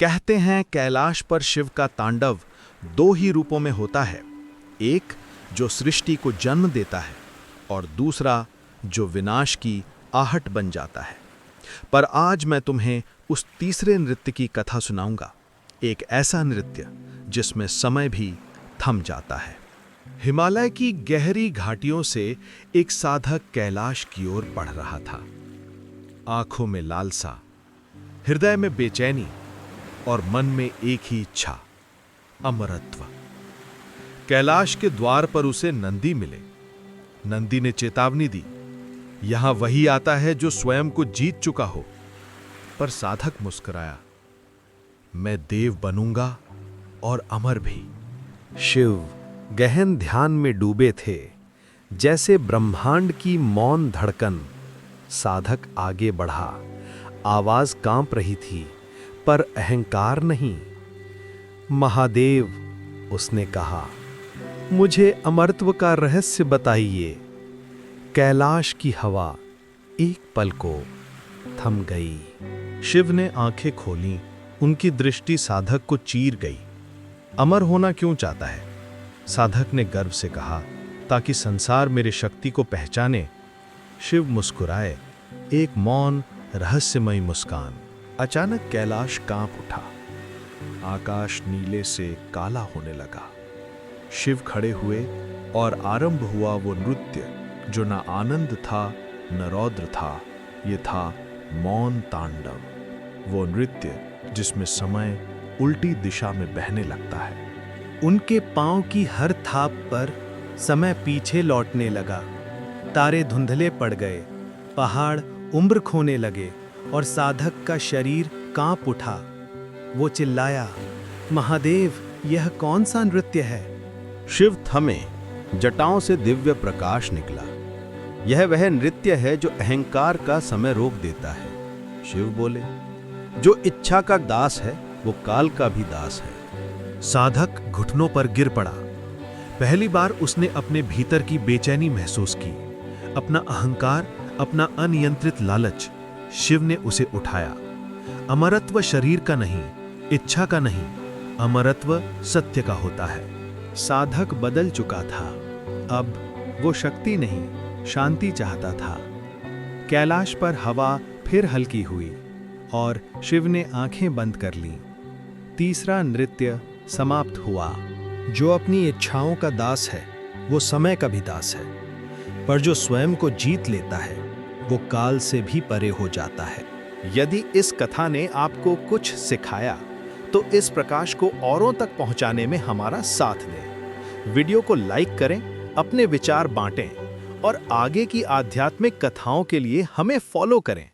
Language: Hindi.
कहते हैं कैलाश पर शिव का तांडव दो ही रूपों में होता है, एक जो सृष्टि को जन्म देता है और दूसरा जो विनाश की आहट बन जाता है। पर आज मैं तुम्हें उस तीसरे नृत्य की कथा सुनाऊंगा, एक ऐसा नृत्य जिसमें समय भी थम जाता है। हिमालय की गहरी घाटियों से एक साधक कैलाश की ओर बढ़ रहा था। आंखों में लालसा, हृदय में बेचैनी और मन में एक ही इच्छा, अमरत्व। कैलाश के द्वार पर उसे नंदी मिले। नंदी ने चेतावनी दी, यहां वही आता है जो स्वयं को जीत चुका हो। पर साधक मुस्कुराया, मैं देव बनूंगा और अमर भी। शिव गहन ध्यान में डूबे थे, जैसे ब्रह्मांड की मौन धड़कन। साधक आगे बढ़ा, आवाज कांप रही थी पर अहंकार नहीं। महादेव, उसने कहा, मुझे अमरत्व का रहस्य बताइए। कैलाश की हवा एक पल को थम गई। शिव ने आंखें खोलीं, उनकी दृष्टि साधक को चीर गई। अमर होना क्यों चाहता है? साधक ने गर्व से कहा, ताकि संसार मेरी शक्ति को पहचाने। शिव मुस्कुराए, एक मौन रहस्यमयी मुस्कान। अचानक कैलाश कांप उठा, आकाश नीले से काला होने लगा। शिव खड़े हुए और आरंभ हुआ वो नृत्य जो न आनंद था न रौद्र था, ये था मौन तांडव। वो नृत्य जिसमें समय उल्टी दिशा में बहने लगता है। उनके पांव की हर थाप पर समय पीछे लौटने लगा। तारे धुंधले पड़ गए, पहाड़ उम्र खोने लगे और साधक का शरीर कांप उठा। वो चिल्लाया, महादेव, यह कौन सा नृत्य है? शिव थमे, जटाओं से दिव्य प्रकाश निकला। यह वह नृत्य है जो अहंकार का समय रोक देता है। शिव बोले, जो इच्छा का दास है वो काल का भी दास है। साधक घुटनों पर गिर पड़ा। पहली बार उसने अपने भीतर की बेचैनी महसूस की, अपना अहंकार, अपना अनियंत्रित लालच। शिव ने उसे उठाया। अमरत्व शरीर का नहीं, इच्छा का नहीं, अमरत्व सत्य का होता है। साधक बदल चुका था। अब वो शक्ति नहीं, शांति चाहता था। कैलाश पर हवा फिर हल्की हुई और शिव ने आंखें बंद कर लीं। तीसरा नृत्य समाप्त हुआ। जो अपनी इच्छाओं का दास है वो समय का भी दास है, पर जो स्वयं को जीत लेता है वो काल से भी परे हो जाता है। यदि इस कथा ने आपको कुछ सिखाया तो इस प्रकाश को औरों तक पहुंचाने में हमारा साथ दें। वीडियो को लाइक करें, अपने विचार बांटें और आगे की आध्यात्मिक कथाओं के लिए हमें फॉलो करें।